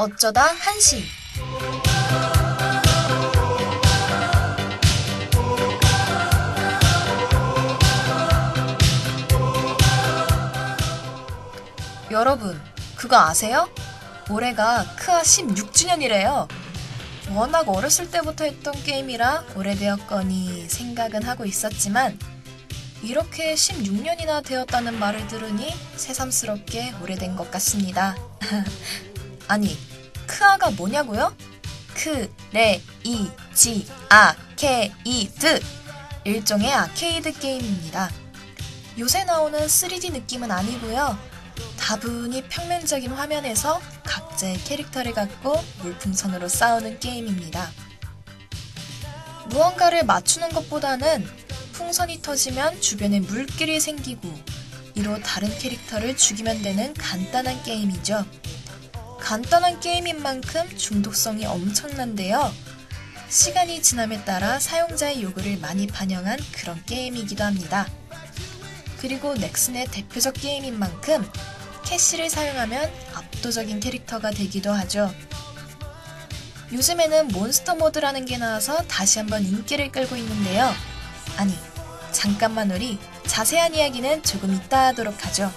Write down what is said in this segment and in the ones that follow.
어쩌다 한시. 여러분, 그거 아세요? 올해가 크아 16주년이래요. 워낙 어렸을 때부터 했던 게임이라 오래되었거니 생각은 하고 있었지만 이렇게 16년이나 되었다는 말을 들으니 새삼스럽게 오래된 것 같습니다. 아니, 크아가 뭐냐고요? 크레이지아케이드, 일종의 아케이드 게임입니다. 요새 나오는 3D 느낌은 아니고요. 다분히 평면적인 화면에서 각자의 캐릭터를 갖고 물풍선으로 싸우는 게임입니다. 무언가를 맞추는 것보다는 풍선이 터지면 주변에 물길이 생기고 이로 다른 캐릭터를 죽이면 되는 간단한 게임이죠. 간단한 게임인 만큼 중독성이 엄청난데요. 시간이 지남에 따라 사용자의 요구를 많이 반영한 그런 게임이기도 합니다. 그리고 넥슨의 대표적 게임인 만큼 캐시를 사용하면 압도적인 캐릭터가 되기도 하죠. 요즘에는 몬스터 모드라는 게 나와서 다시 한번 인기를 끌고 있는데요. 아니, 잠깐만 우리 자세한 이야기는 조금 이따 하도록 하죠.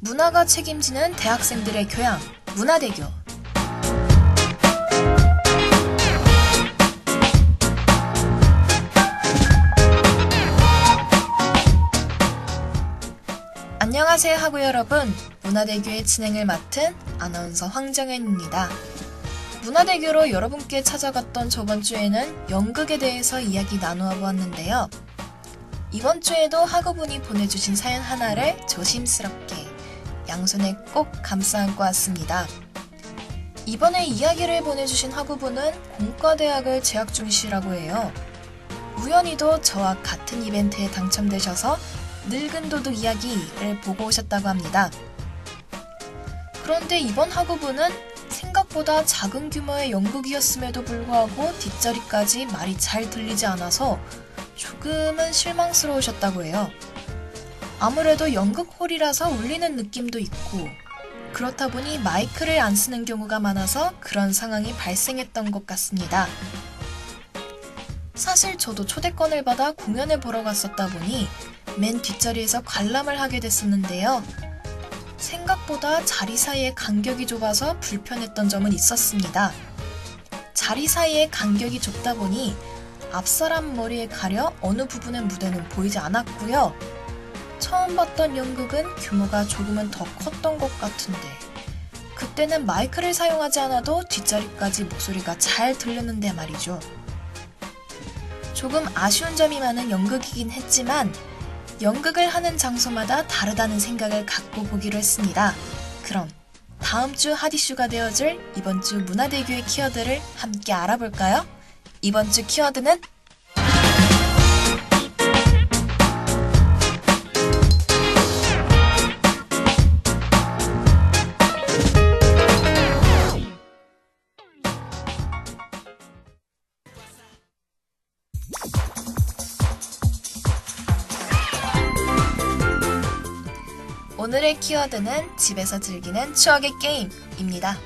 문화가 책임지는 대학생들의 교양, 문화대교. 안녕하세요 하고 여러분, 문화대교의 진행을 맡은 아나운서 황정현입니다. 문화대교로 여러분께 찾아갔던 저번 주에는 연극에 대해서 이야기 나누어 보았는데요. 이번 주에도 학우분이 보내주신 사연 하나를 조심스럽게 양손에 꼭 감싸 안고 왔습니다. 이번에 이야기를 보내주신 학우분은 공과대학을 재학 중이시라고 해요. 우연히도 저와 같은 이벤트에 당첨되셔서 늙은 도둑 이야기를 보고 오셨다고 합니다. 그런데 이번 학우분은 생각보다 작은 규모의 연극이었음에도 불구하고 뒷자리까지 말이 잘 들리지 않아서 조금은 실망스러우셨다고 해요. 아무래도 연극홀이라서 울리는 느낌도 있고 그렇다 보니 마이크를 안 쓰는 경우가 많아서 그런 상황이 발생했던 것 같습니다. 사실 저도 초대권을 받아 공연을 보러 갔었다 보니 맨 뒷자리에서 관람을 하게 됐었는데요. 생각보다 자리 사이의 간격이 좁아서 불편했던 점은 있었습니다. 자리 사이의 간격이 좁다 보니 앞사람 머리에 가려 어느 부분의 무대는 보이지 않았고요. 처음 봤던 연극은 규모가 조금은 더 컸던 것 같은데 그때는 마이크를 사용하지 않아도 뒷자리까지 목소리가 잘 들렸는데 말이죠. 조금 아쉬운 점이 많은 연극이긴 했지만 연극을 하는 장소마다 다르다는 생각을 갖고 보기로 했습니다. 그럼 다음 주 핫이슈가 되어줄 이번 주 문화대교의 키워드를 함께 알아볼까요? 이번 주 키워드는 오늘의 키워드는 집에서 즐기는 추억의 게임입니다.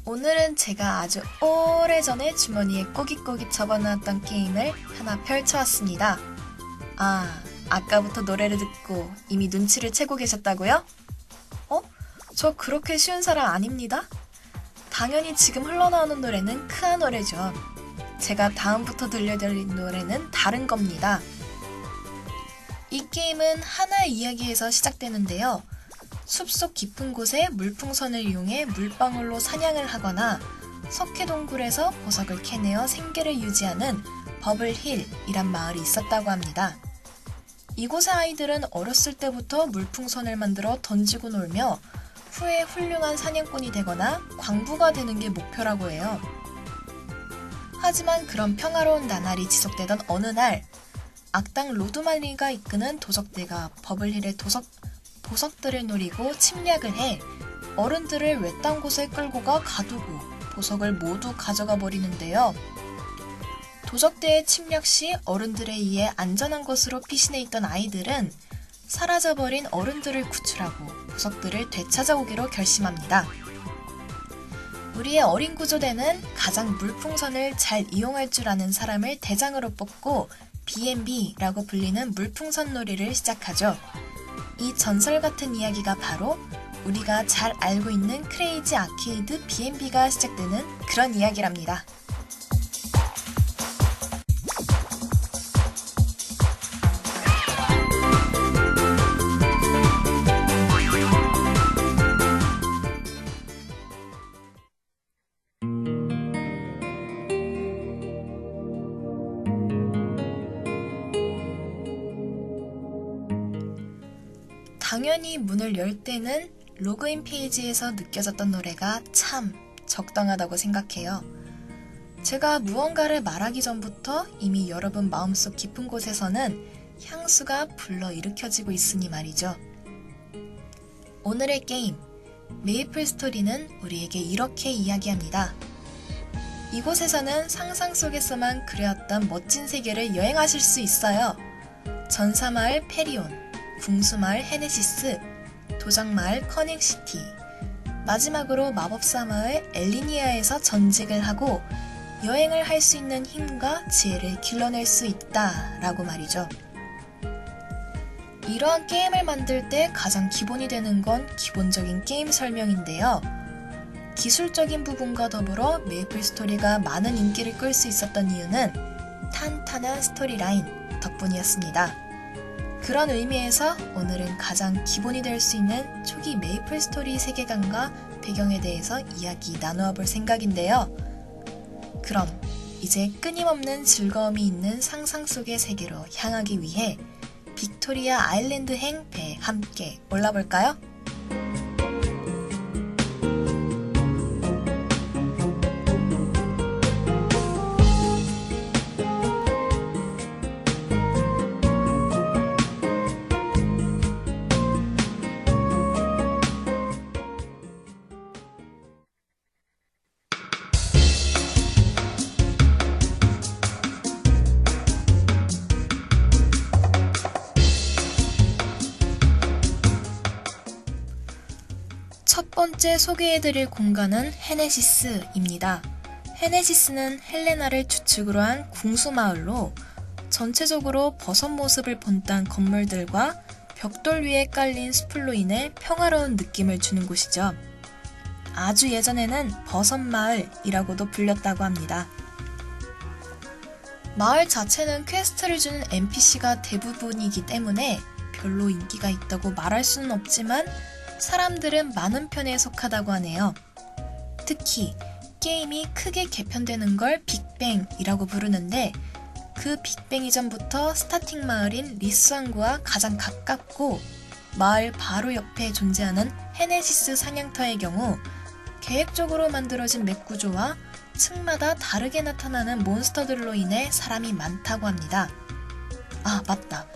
오늘은 제가 아주 오래전에 주머니에 꼬깃꼬깃 접어놨던 게임을 하나 펼쳐왔습니다. 아까부터 노래를 듣고 이미 눈치를 채고 계셨다고요? 저 그렇게 쉬운 사람 아닙니다. 당연히 지금 흘러나오는 노래는 크아 노래죠. 제가 다음부터 들려드릴 노래는 다른 겁니다. 이 게임은 하나의 이야기에서 시작되는데요. 숲속 깊은 곳에 물풍선을 이용해 물방울로 사냥을 하거나 석회동굴에서 보석을 캐내어 생계를 유지하는 버블힐이란 마을이 있었다고 합니다. 이곳의 아이들은 어렸을 때부터 물풍선을 만들어 던지고 놀며 후에 훌륭한 사냥꾼이 되거나 광부가 되는 게 목표라고 해요. 하지만 그런 평화로운 나날이 지속되던 어느 날, 악당 로드마니가 이끄는 도적대가 버블힐의 보석들을 노리고 침략을 해 어른들을 외딴 곳에 끌고 가 가두고 보석을 모두 가져가 버리는데요. 도적대의 침략 시 어른들에 의해 안전한 곳으로 피신해 있던 아이들은 사라져버린 어른들을 구출하고 보석들을 되찾아오기로 결심합니다. 우리의 어린 구조대는 가장 물풍선을 잘 이용할 줄 아는 사람을 대장으로 뽑고 B&B라고 불리는 물풍선 놀이를 시작하죠. 이 전설 같은 이야기가 바로 우리가 잘 알고 있는 크레이지 아케이드 B&B가 시작되는 그런 이야기랍니다. 당연히 문을 열 때는 로그인 페이지에서 느껴졌던 노래가 참 적당하다고 생각해요. 제가 무언가를 말하기 전부터 이미 여러분 마음속 깊은 곳에서는 향수가 불러일으켜지고 있으니 말이죠. 오늘의 게임, 메이플 스토리는 우리에게 이렇게 이야기합니다. 이곳에서는 상상 속에서만 그려왔던 멋진 세계를 여행하실 수 있어요. 전사마을 페리온, 궁수마을 헤네시스, 도적마을 커넥시티, 마지막으로 마법사 마을 엘리니아에서 전직을 하고 여행을 할 수 있는 힘과 지혜를 길러낼 수 있다 라고 말이죠. 이러한 게임을 만들 때 가장 기본이 되는 건 기본적인 게임 설명인데요. 기술적인 부분과 더불어 메이플 스토리가 많은 인기를 끌 수 있었던 이유는 탄탄한 스토리라인 덕분이었습니다. 그런 의미에서 오늘은 가장 기본이 될 수 있는 초기 메이플 스토리 세계관과 배경에 대해서 이야기 나누어 볼 생각인데요. 그럼 이제 끊임없는 즐거움이 있는 상상 속의 세계로 향하기 위해 빅토리아 아일랜드행 배에 함께 올라볼까요? 첫 번째 소개해드릴 공간은 헤네시스입니다. 헤네시스는 헬레나를 주축으로 한 궁수마을로 전체적으로 버섯 모습을 본딴 건물들과 벽돌 위에 깔린 숲으로 인해 평화로운 느낌을 주는 곳이죠. 아주 예전에는 버섯마을이라고도 불렸다고 합니다. 마을 자체는 퀘스트를 주는 NPC가 대부분이기 때문에 별로 인기가 있다고 말할 수는 없지만 사람들은 많은 편에 속하다고 하네요. 특히 게임이 크게 개편되는 걸 빅뱅이라고 부르는데 그 빅뱅 이전부터 스타팅 마을인 리스왕구와 가장 가깝고 마을 바로 옆에 존재하는 헤네시스 사냥터의 경우 계획적으로 만들어진 맵 구조와 층마다 다르게 나타나는 몬스터들로 인해 사람이 많다고 합니다. 아, 맞다.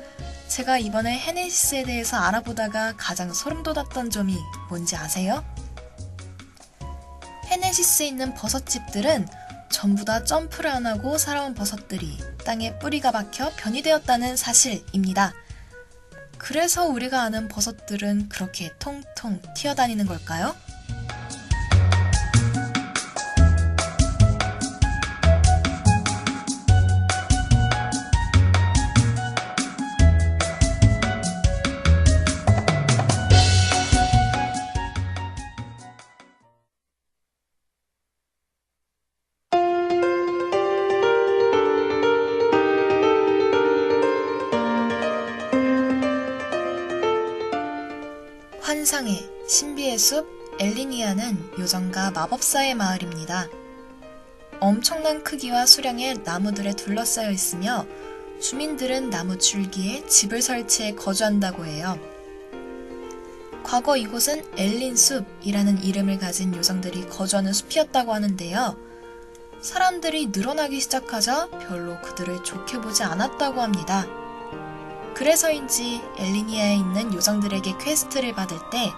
제가 이번에 헤네시스에 대해서 알아보다가 가장 소름 돋았던 점이 뭔지 아세요? 헤네시스에 있는 버섯집들은 전부 다 점프를 안 하고 살아온 버섯들이 땅에 뿌리가 박혀 변이 되었다는 사실입니다. 그래서 우리가 아는 버섯들은 그렇게 통통 튀어다니는 걸까요? 환상의 신비의 숲 엘리니아는 요정과 마법사의 마을입니다. 엄청난 크기와 수량의 나무들에 둘러싸여 있으며 주민들은 나무 줄기에 집을 설치해 거주한다고 해요. 과거 이곳은 엘린숲이라는 이름을 가진 요정들이 거주하는 숲이었다고 하는데요. 사람들이 늘어나기 시작하자 별로 그들을 좋게 보지 않았다고 합니다. 그래서인지 엘리니아에 있는 요정들에게 퀘스트를 받을 때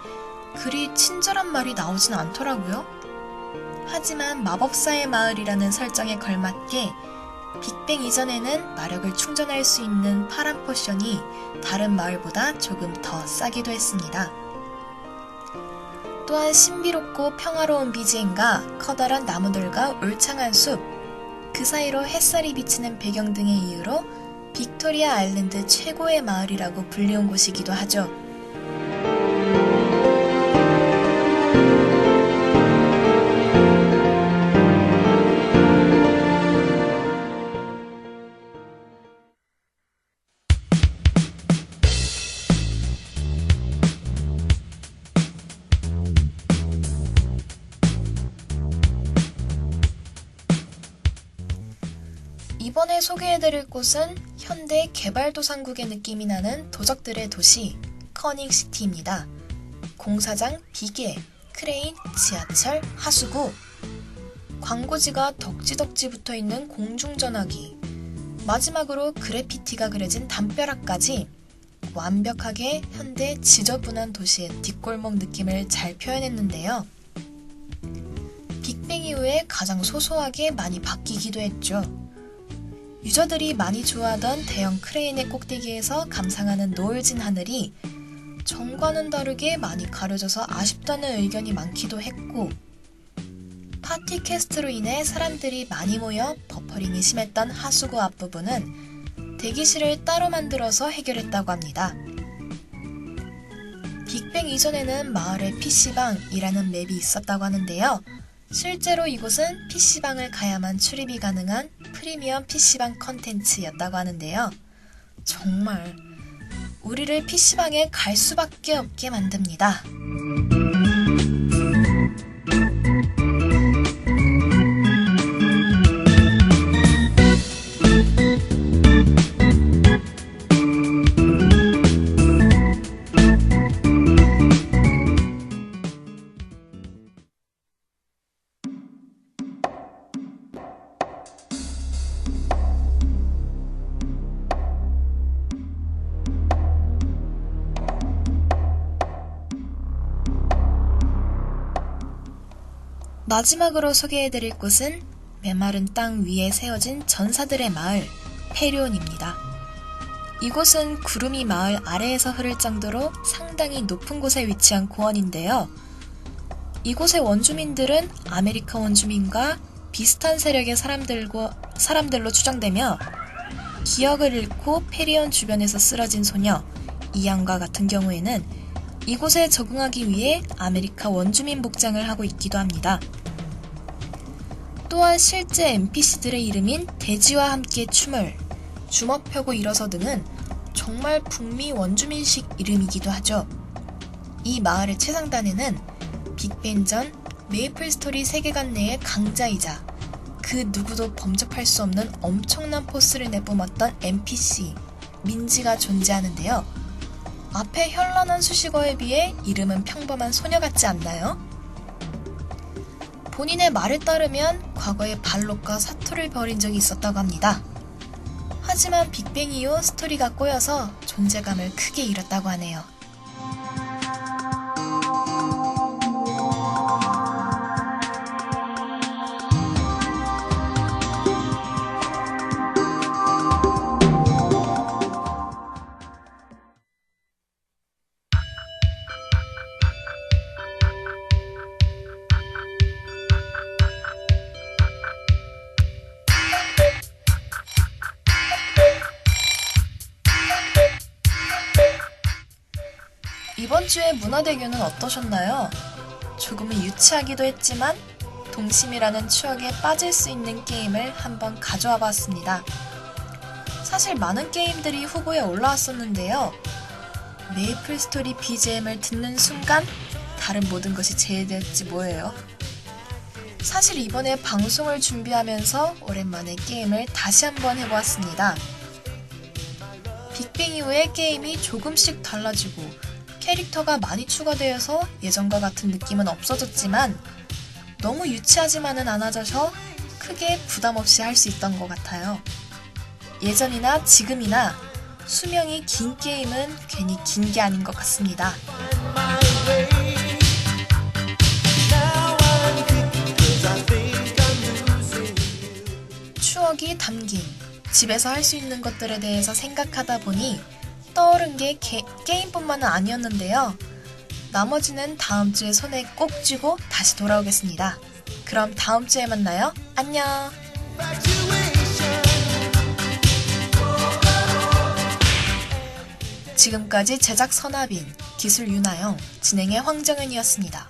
그리 친절한 말이 나오진 않더라고요. 하지만 마법사의 마을이라는 설정에 걸맞게 빅뱅 이전에는 마력을 충전할 수 있는 파란 포션이 다른 마을보다 조금 더 싸기도 했습니다. 또한 신비롭고 평화로운 BGM과 커다란 나무들과 울창한 숲, 그 사이로 햇살이 비치는 배경 등의 이유로 빅토리아 아일랜드 최고의 마을이라고 불리운 곳이기도 하죠. 이번에 소개해드릴 곳은 현대 개발도상국의 느낌이 나는 도적들의 도시 커닝시티입니다. 공사장, 기계, 크레인, 지하철, 하수구, 광고지가 덕지덕지 붙어있는 공중전화기, 마지막으로 그래피티가 그려진 담벼락까지 완벽하게 현대 지저분한 도시의 뒷골목 느낌을 잘 표현했는데요. 빅뱅 이후에 가장 소소하게 많이 바뀌기도 했죠. 유저들이 많이 좋아하던 대형 크레인의 꼭대기에서 감상하는 노을진 하늘이 전과는 다르게 많이 가려져서 아쉽다는 의견이 많기도 했고, 파티 퀘스트로 인해 사람들이 많이 모여 버퍼링이 심했던 하수구 앞부분은 대기실을 따로 만들어서 해결했다고 합니다. 빅뱅 이전에는 마을에 PC방이라는 맵이 있었다고 하는데요. 실제로 이곳은 PC방을 가야만 출입이 가능한 프리미엄 PC방 컨텐츠였다고 하는데요. 정말 우리를 PC방에 갈 수밖에 없게 만듭니다. 마지막으로 소개해드릴 곳은 메마른 땅 위에 세워진 전사들의 마을 페리온입니다. 이곳은 구름이 마을 아래에서 흐를 정도로 상당히 높은 곳에 위치한 고원인데요. 이곳의 원주민들은 아메리카 원주민과 비슷한 세력의 사람들로 추정되며, 기억을 잃고 페리온 주변에서 쓰러진 소녀 이안과 같은 경우에는 이곳에 적응하기 위해 아메리카 원주민 복장을 하고 있기도 합니다. 또한 실제 NPC들의 이름인 돼지와 함께 춤을, 주먹 펴고 일어서 등은 정말 북미 원주민식 이름이기도 하죠. 이 마을의 최상단에는 빅뱅 전 메이플스토리 세계관 내의 강자이자 그 누구도 범접할 수 없는 엄청난 포스를 내뿜었던 NPC 민지가 존재하는데요. 앞에 현란한 수식어에 비해 이름은 평범한 소녀 같지 않나요? 본인의 말에 따르면 과거에 발록과 사투를 벌인 적이 있었다고 합니다. 하지만 빅뱅 이후 스토리가 꼬여서 존재감을 크게 잃었다고 하네요. 이번 주의 문화대교는 어떠셨나요? 조금은 유치하기도 했지만 동심이라는 추억에 빠질 수 있는 게임을 한번 가져와 봤습니다. 사실 많은 게임들이 후보에 올라왔었는데요. 메이플스토리 BGM을 듣는 순간 다른 모든 것이 제외됐지 뭐예요. 사실 이번에 방송을 준비하면서 오랜만에 게임을 다시 한번 해보았습니다. 빅뱅 이후에 게임이 조금씩 달라지고 캐릭터가 많이 추가되어서 예전과 같은 느낌은 없어졌지만 너무 유치하지만은 않아져서 크게 부담 없이 할 수 있던 것 같아요. 예전이나 지금이나 수명이 긴 게임은 괜히 긴 게 아닌 것 같습니다. 추억이 담긴 집에서 할 수 있는 것들에 대해서 생각하다 보니 떠오른 게 게임뿐만은 아니었는데요. 나머지는 다음 주에 손에 꼭 쥐고 다시 돌아오겠습니다. 그럼 다음 주에 만나요. 안녕! 지금까지 제작 선하빈, 기술 윤아영, 진행의 황정은이었습니다.